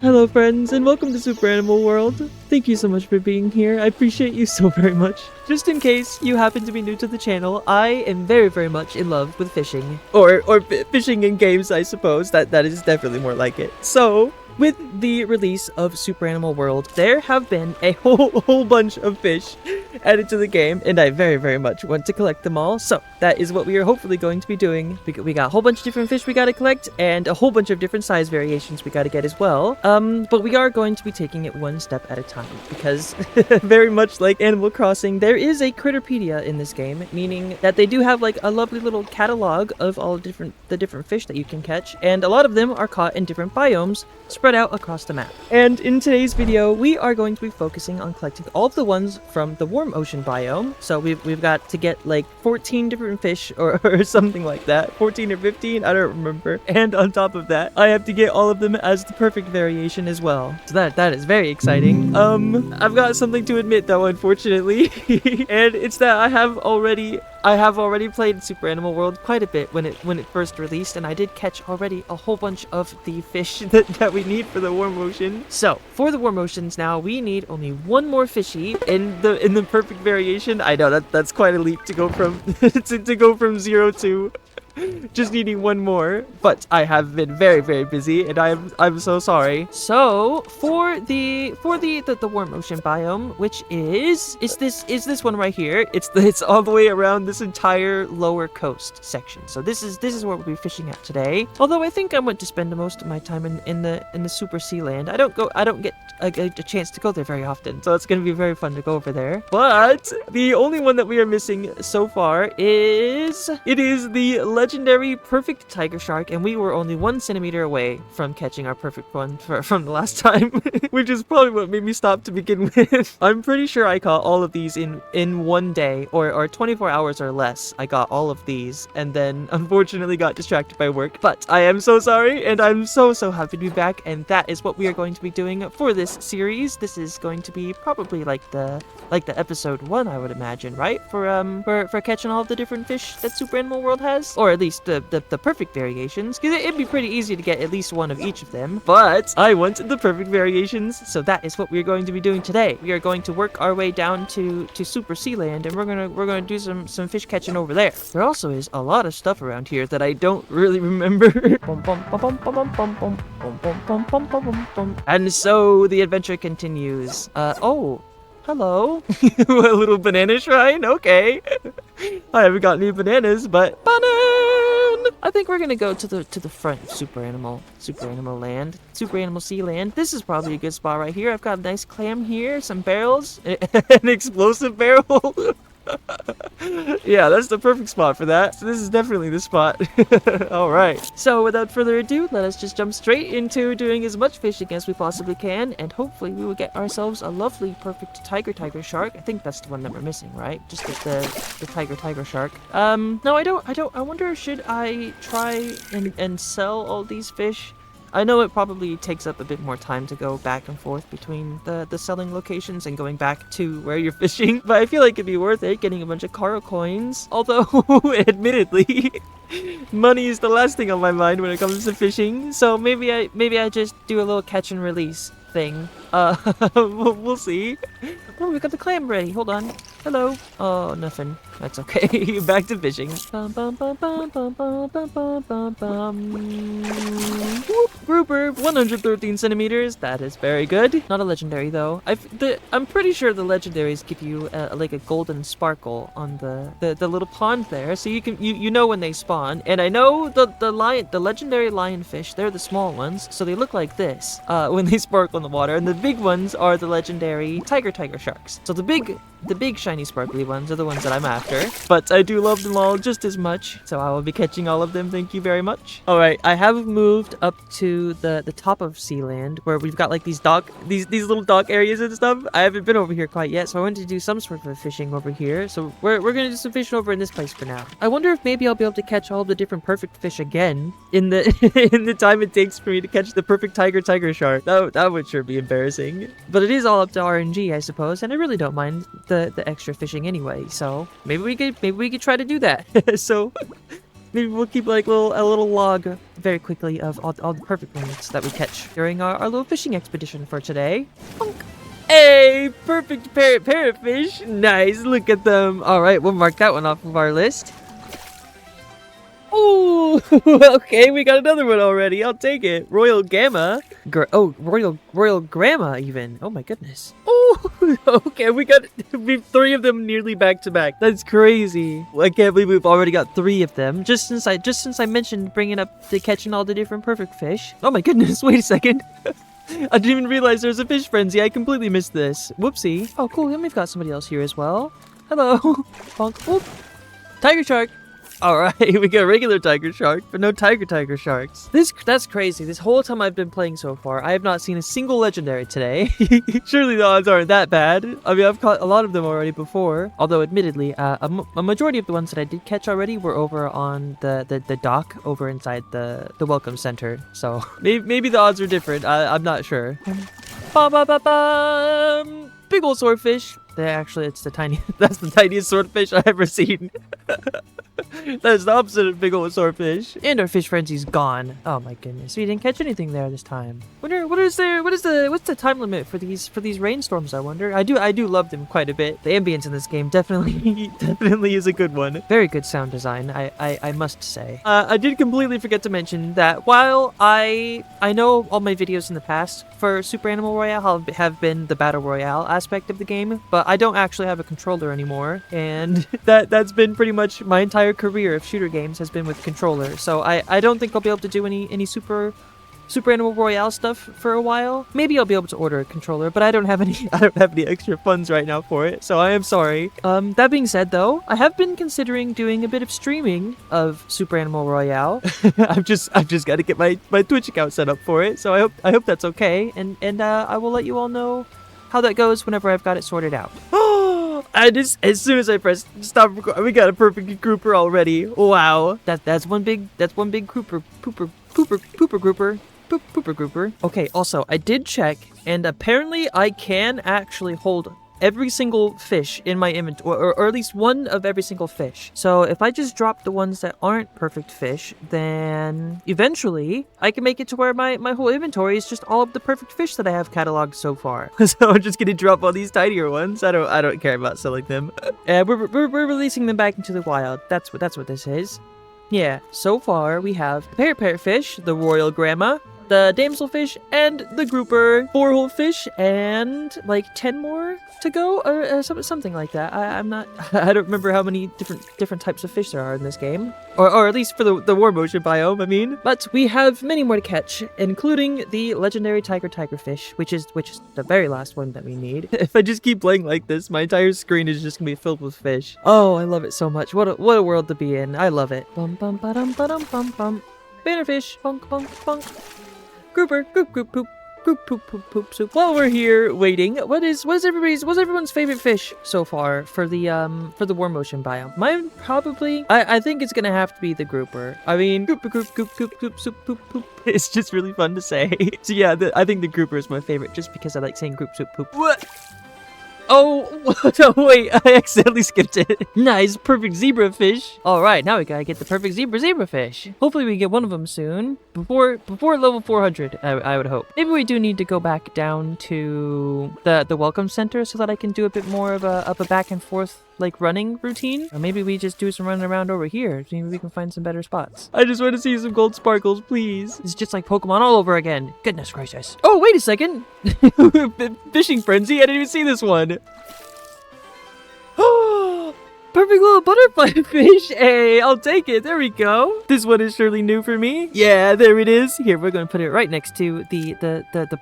Hello friends, and welcome to Super Animal World. Thank you so much for being here. I appreciate you so very much. Just in case you happen to be new to the channel, I am very much in love with fishing. Or fishing in games, I suppose. That is definitely more like it. So, with the release of Super Animal World, there have been a whole bunch of fish added to the game, and I very much want to collect them all. So that is what we are hopefully going to be doing. We got a whole bunch of different fish we gotta collect, and a whole bunch of different size variations we gotta get as well. But we are going to be taking it one step at a time, because very much like Animal Crossing, there is a Critterpedia in this game, meaning that they do have like a lovely little catalog of all the different fish that you can catch, and a lot of them are caught in different biomes spread out across the map. And in today's video, we are going to be focusing on collecting all of the ones from the warm ocean biome. So we've got to get like 14 different fish or something like that. 14 or 15, I don't remember. And on top of that, I have to get all of them as the perfect variation as well. So that is very exciting. I've got something to admit though, unfortunately. And it's that I have already played Super Animal World quite a bit when it first released, and I did catch already a whole bunch of the fish that we need for the warm ocean. So for the warm oceans now, we need only one more fishy in the perfect variation. I know that's quite a leap to go from to go from 0 to just needing one more, but I have been very busy, and I'm so sorry. So for the warm ocean biome, which is this one right here. It's all the way around this entire lower coast section. So this is where we'll be fishing at today. Although I think I want to spend the most of my time in the super sea land. I don't get a chance to go there very often, so it's gonna be very fun to go over there. But the only one that we are missing so far is the legendary perfect tiger shark, and we were only 1 centimeter away from catching our perfect one from the last time, which is probably what made me stop to begin with. I'm pretty sure I caught all of these in one day, or 24 hours or less. I got all of these, and then unfortunately got distracted by work. But I am so sorry, and I'm so happy to be back, and that is what we are going to be doing for this series. This is going to be probably like the episode 1, I would imagine, right? For catching all of the different fish that Super Animal World has, or at least the perfect variations, because it'd be pretty easy to get at least one of each of them. But I want the perfect variations, so that is what we're going to be doing today. We are going to work our way down to Super Sea Land, and we're gonna do some fish catching over there. There also is a lot of stuff around here that I don't really remember. And so the adventure continues. Oh, hello. A little banana shrine? Okay. I haven't got any bananas, but banana! I think we're gonna go to the front of Super Animal Land. Super Animal Sea Land. This is probably a good spot right here. I've got a nice clam here, some barrels, an explosive barrel. Yeah, that's the perfect spot for that. So this is definitely the spot. Alright. So without further ado, let us just jump straight into doing as much fishing as we possibly can, and hopefully we will get ourselves a lovely perfect tiger shark. I think that's the one that we're missing, right? Just the tiger shark. No, I wonder, should I try and sell all these fish? I know it probably takes up a bit more time to go back and forth between the selling locations and going back to where you're fishing, but I feel like it'd be worth it getting a bunch of Caro coins. Although, admittedly, money is the last thing on my mind when it comes to fishing, so maybe I just do a little catch and release thing. We'll see. Oh, we got the clam ready. Hold on. Hello. Oh, nothing. That's okay. Back to fishing. Whoop, grouper, 113 centimeters. That is very good. Not a legendary though. I'm pretty sure the legendaries give you like a golden sparkle on the little pond there, so you know when they spawn. And I know the legendary lionfish. They're the small ones, so they look like this when they sparkle in the water. And the big ones are the legendary tiger sharks. So the big shiny sparkly ones are the ones that I'm after, but I do love them all just as much, so I will be catching all of them. Thank you very much. All right, I have moved up to the top of Sealand, where we've got like these little dock areas and stuff. I haven't been over here quite yet, so I wanted to do some sort of fishing over here. So we're gonna do some fishing over in this place for now. I wonder if maybe I'll be able to catch all of the different perfect fish again in the in the time it takes for me to catch the perfect tiger shark. That would sure be embarrassing, but it is all up to RNG, I suppose, and I really don't mind the extra fishing anyway. So maybe we could try to do that. So maybe we'll keep like a little log very quickly of all the perfect ones that we catch during our little fishing expedition for today. Bonk. Hey, perfect parrotfish. Nice, look at them. All right, we'll mark that one off of our list. Oh, okay, we got another one already. I'll take it. Royal Gamma. Royal Grandma even. Oh my goodness. Oh, okay, we got 3 of them nearly back to back. That's crazy. I can't believe we've already got 3 of them. Just since I mentioned bringing up the catching all the different perfect fish. Oh my goodness, wait a second. I didn't even realize there was a fish frenzy. I completely missed this. Whoopsie. Oh, cool. Then we've got somebody else here as well. Hello. Bonk. Whoop. Tiger shark. All right, we got a regular tiger shark, but no tiger sharks. That's crazy. This whole time I've been playing so far, I have not seen a single legendary today. Surely the odds aren't that bad. I mean, I've caught a lot of them already before. Although, admittedly, a majority of the ones that I did catch already were over on the dock over inside the welcome center. So maybe the odds are different. I'm not sure. Big old swordfish. Actually, it's that's the tiniest swordfish I've ever seen. That's the opposite of big old swordfish. And our fish frenzy's gone. Oh my goodness, we didn't catch anything there this time. What's the time limit for these rainstorms? I wonder. I do love them quite a bit. The ambience in this game definitely is a good one. Very good sound design, I must say. I did completely forget to mention that while I know all my videos in the past for Super Animal Royale have been the Battle Royale aspect of the game, but I don't actually have a controller anymore, and that's been pretty much my entire career of shooter games has been with controller. So I don't think I'll be able to do any Super Animal Royale stuff for a while. Maybe I'll be able to order a controller, but I don't have any extra funds right now for it, so I am sorry. That being said though, I have been considering doing a bit of streaming of Super Animal Royale. I've just got to get my Twitch account set up for it, so I hope that's okay, and I will let you all know how that goes whenever I've got it sorted out. As soon as I press stop recording, we got a perfect grouper already. Wow, that's one big pooper grouper. Okay, also I did check, and apparently I can actually hold every single fish in my inventory, or at least one of every single fish. So if I just drop the ones that aren't perfect fish, then eventually I can make it to where my whole inventory is just all of the perfect fish that I have cataloged so far. So I'm just gonna drop all these tinier ones. I don't care about selling them. We're releasing them back into the wild. That's what this is. Yeah, so far we have the parrotfish, the royal grandma, the damselfish, and the grouper, 4 whole fish, and like 10 more to go, or something like that. I don't remember how many different types of fish there are in this game, or at least for the war motion biome, I mean. But we have many more to catch, including the legendary tigerfish, which is the very last one that we need. If I just keep playing like this, my entire screen is just gonna be filled with fish. Oh, I love it so much. What a world to be in. I love it. Bum bum ba-dum ba-dum bum bum. Bannerfish, bunk bunk bunk. Grouper, goop goop poop, goop poop poop poop soup. While we're here waiting, what's everyone's favorite fish so far for the war motion biome? Mine probably, I think it's gonna have to be the grouper. I mean, goop goop goop goop goop soup poop poop. It's just really fun to say. So yeah, I think the grouper is my favorite just because I like saying goop soup poop. What? Oh, no, wait, I accidentally skipped it. Nice, perfect zebrafish. All right, now we gotta get the perfect zebrafish. Hopefully we get one of them soon. Before level 400, I would hope. Maybe we do need to go back down to the welcome center so that I can do a bit more of a back and forth like running routine. Or maybe we just do some running around over here. Maybe we can find some better spots. I just want to see some gold sparkles, please. It's just like Pokemon all over again. Goodness gracious. Oh, wait a second. Fishing frenzy. I didn't even see this one. Perfect little butterfly fish. Hey, I'll take it. There we go. This one is surely new for me. Yeah, there it is. Here, we're going to put it right next to the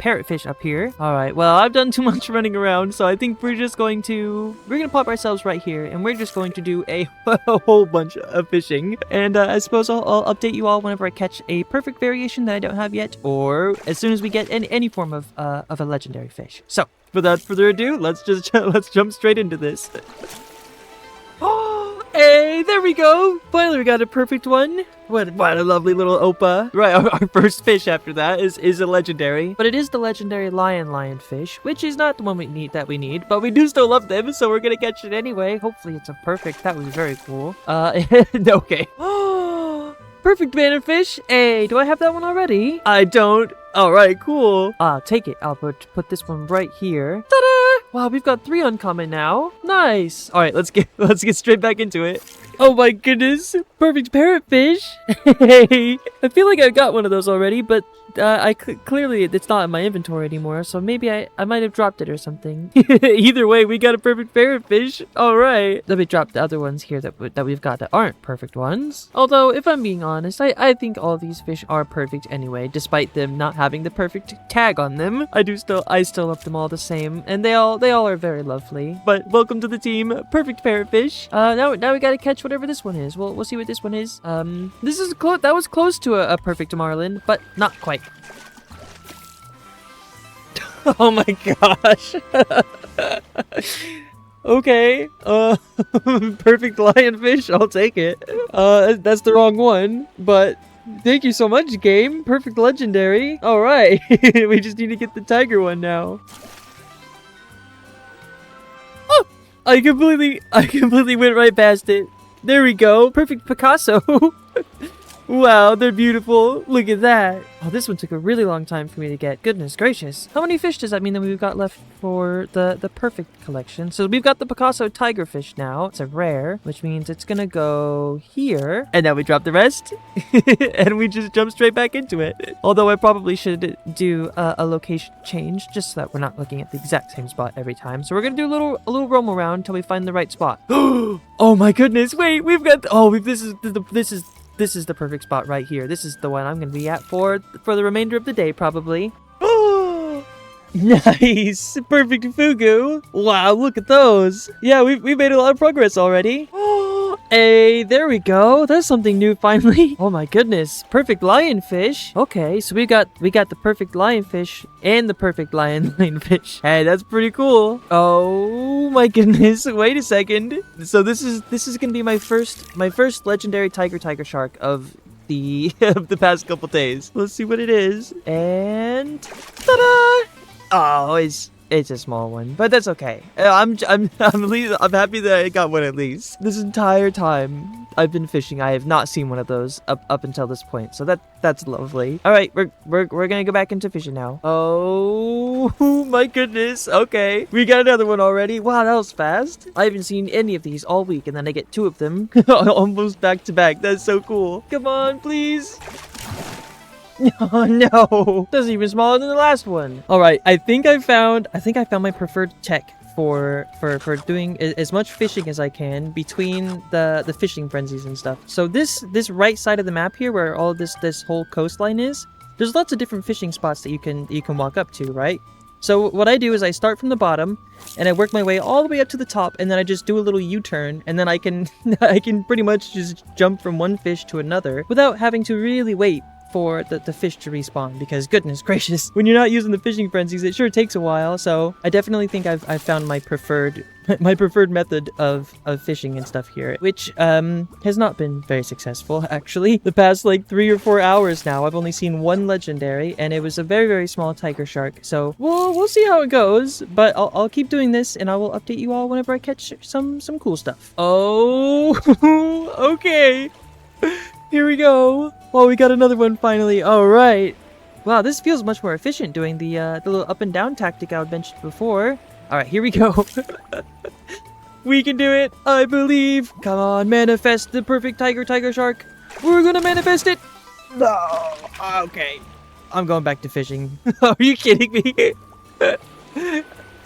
parrotfish up here. All right. Well, I've done too much running around, so I think we're going to pop ourselves right here, and we're just going to do a whole bunch of fishing. And I suppose I'll update you all whenever I catch a perfect variation that I don't have yet, or as soon as we get any form of a legendary fish. So, without further ado, let's jump straight into this. Oh, hey, there we go. Finally, we got a perfect one. What a lovely little Opa. Right, our first fish after that is a legendary. But it is the legendary lionfish, which is not the one we need, but we do still love them, so we're gonna catch it anyway. Hopefully it's a perfect. That would be very cool. Okay. perfect bannerfish. Hey, do I have that one already? I don't. All right, cool. I'll take it. I'll put this one right here. Ta-da! Wow, we've got 3 uncommon now. Nice. All right, let's get straight back into it. Oh my goodness, perfect parrotfish. Hey, I feel like I got one of those already, but clearly it's not in my inventory anymore, so maybe I might have dropped it or something. Either way, we got a perfect parrotfish. All right, let me drop the other ones here that we've got that aren't perfect ones. Although, if I'm being honest, I think all these fish are perfect anyway, despite them not having the perfect tag on them. I still love them all the same, and they all are very lovely. But welcome to the team, perfect parrotfish. Now we gotta catch whatever this one is. We'll see what this one is. This is close. That was close to a perfect marlin, but not quite. Oh my gosh. Okay. Perfect lionfish. I'll take it. That's the wrong one, but thank you so much, game. Perfect legendary. All right. We just need to get the tiger one now. Oh, I completely went right past it. There we go. Perfect Picasso. Wow, they're beautiful. Look at that. Oh, this one took a really long time for me to get. Goodness gracious. How many fish does that mean that we've got left for the perfect collection? So we've got the Picasso tigerfish now. It's a rare, which means it's gonna go here. And now we drop the rest. And we just jump straight back into it. Although I probably should do a location change just so that we're not looking at the exact same spot every time. So we're gonna do a little roam around until we find the right spot. Oh my goodness. Wait, we've got... This is the perfect spot right here. This is the one I'm going to be at for the remainder of the day, probably. Oh, nice. Perfect fugu. Wow, look at those. Yeah, we made a lot of progress already. Oh, hey, there we go. That's something new finally. Oh my goodness. Perfect lionfish. Okay, so we got the perfect lionfish and the perfect lionfish. Hey, that's pretty cool. Oh my goodness. Wait a second. So this is going to be my first legendary tiger shark of the past couple days. Let's see what it is. And ta-da! Oh, it's a small one, but that's okay. I'm happy that I got one at least. This entire time I've been fishing, I have not seen one of those up until this point. So that's lovely. All right, we're gonna go back into fishing now. Oh my goodness. Okay, we got another one already. Wow, that was fast. I haven't seen any of these all week, and then I get 2 of them almost back to back. That's so cool. Come on, please. Oh no, doesn't even smaller than the last one. All right, I think I found my preferred tech for doing as much fishing as I can between the fishing frenzies and stuff. So this right side of the map here, where all this whole coastline is, there's lots of different fishing spots that you can walk up to, right? So what I do is I start from the bottom and I work my way all the way up to the top, and then I just do a little U-turn, and then I can pretty much just jump from one fish to another without having to really wait for the fish to respawn, because goodness gracious, when you're not using the fishing frenzies, it sure takes a while. So I definitely think I've found my preferred method of fishing and stuff here, which has not been very successful actually. The past like 3 or 4 hours now, I've only seen 1 legendary, and it was a very, very small tiger shark. So we'll see how it goes, but I'll keep doing this, and I will update you all whenever I catch some cool stuff. Oh, okay. Here we go. Well, we got another one finally. All right. Wow, this feels much more efficient doing the little up and down tactic I mentioned before. All right, here we go. We can do it. I believe. Come on, manifest the perfect tiger shark. We're gonna manifest it. No. Okay. I'm going back to fishing. Are you kidding me?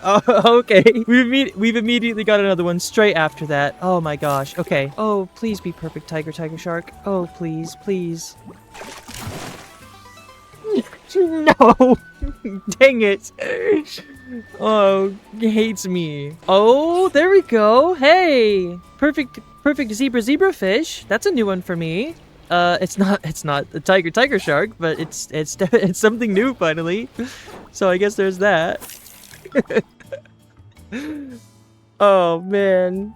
Oh, okay. We've immediately got another one straight after that. Oh my gosh. Okay. Oh, please be perfect tiger shark. Oh, please, please. No. Dang it. Oh, he hates me. Oh, there we go. Hey, perfect zebra fish. That's a new one for me. It's not a tiger shark, but it's something new finally. So I guess there's that. Oh man.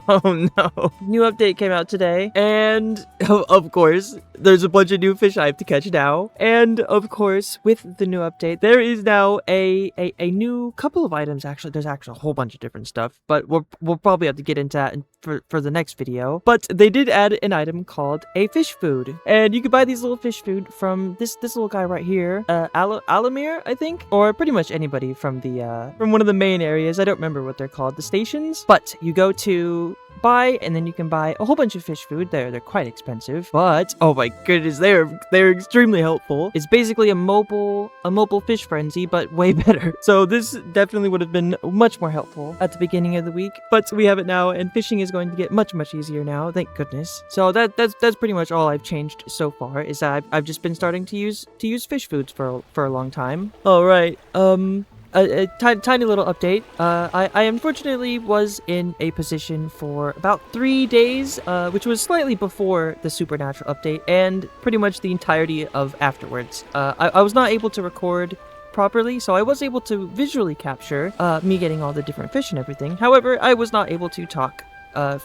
Oh no. New update came out today, and of course there's a bunch of new fish I have to catch now. And of course, with the new update, there is now a new couple of items. Actually, there's actually a whole bunch of different stuff, but we'll probably have to get into that for the next video. But they did add an item called a fish food, and you can buy these little fish food from this little guy right here, Alamir, I think, or pretty much anybody from the from one of the main areas. I don't remember what they're called, the stations. But you go to buy, and then you can buy a whole bunch of fish food. They're quite expensive, but oh my goodness, they're extremely helpful. It's basically a mobile fish frenzy, but way better. So this definitely would have been much more helpful at the beginning of the week, but we have it now, and fishing is going to get much easier now, thank goodness. So that's pretty much all I've changed so far, is that I've just been starting to use fish foods for a long time. All right, a tiny little update. I unfortunately was in a position for about 3 days, which was slightly before the supernatural update, and pretty much the entirety of afterwards. I was not able to record properly, so I was able to visually capture me getting all the different fish and everything. However, I was not able to talk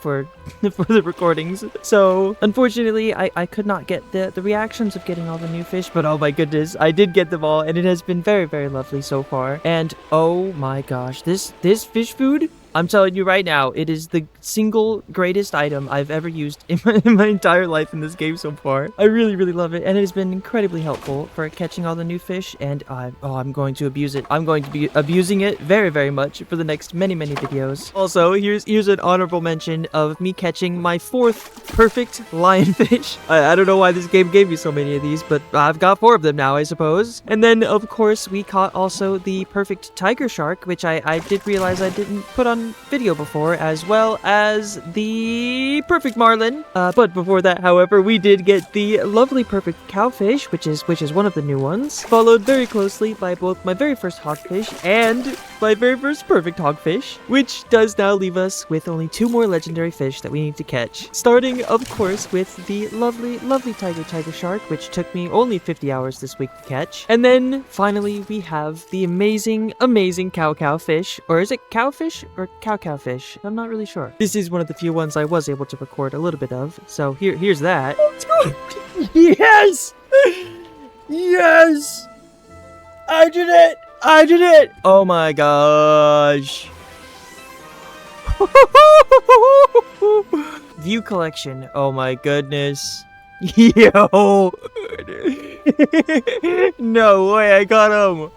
for the recordings. So unfortunately, I could not get the reactions of getting all the new fish, but oh my goodness, I did get them all, and it has been very lovely so far. And oh my gosh, this fish food, I'm telling you right now, it is the single greatest item I've ever used in my entire life in this game so far. I really love it, and it has been incredibly helpful for catching all the new fish, and I'm going to abuse it. I'm going to be abusing it very much for the next many videos. Also, here's an honorable mention of me catching my 4th perfect lionfish. I don't know why this game gave me so many of these, but I've got 4 of them now, I suppose. And then, of course, we caught also the perfect tiger shark, which I did realize I didn't put on video before, as well as the perfect marlin. But before that, however, we did get the lovely perfect cowfish, which is one of the new ones, followed very closely by both my very first hogfish and my very first perfect hogfish, which does now leave us with only 2 more legendary fish that we need to catch. Starting, of course, with the lovely tiger shark, which took me only 50 hours this week to catch. And then finally, we have the amazing cowfish, or is it cowfish or cowfish? I'm not really sure. This is one of the few ones I was able to record a little bit of, so here's that. Let's go! Yes! Yes! I did it! I did it! Oh my gosh. View collection. Oh my goodness. Yo! No way, I got him!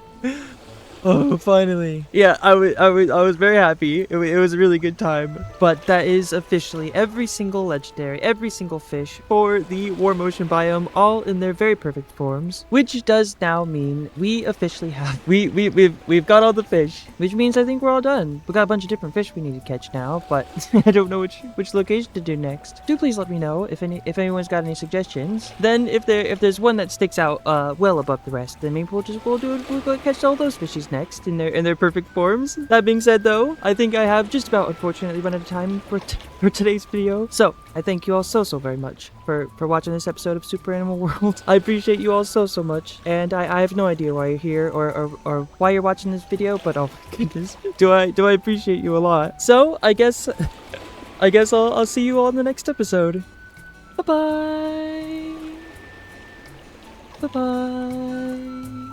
Oh, finally. Yeah, I was very happy. It was a really good time. But that is officially every single legendary, every single fish for the War Motion biome, all in their very perfect forms. Which does now mean we officially have we've got all the fish. Which means I think we're all done. We got a bunch of different fish we need to catch now, but I don't know which location to do next. Do please let me know if anyone's got any suggestions. Then if there's one that sticks out well above the rest, then maybe we'll go catch all those fishies next in their perfect forms. That being said, though, I think I have just about unfortunately run out of time for today's video. So I thank you all so very much for watching this episode of Super Animal World. I appreciate you all so much, and I have no idea why you're here or why you're watching this video, but oh my goodness, do I appreciate you a lot. So I guess I'll see you all in the next episode. Bye bye.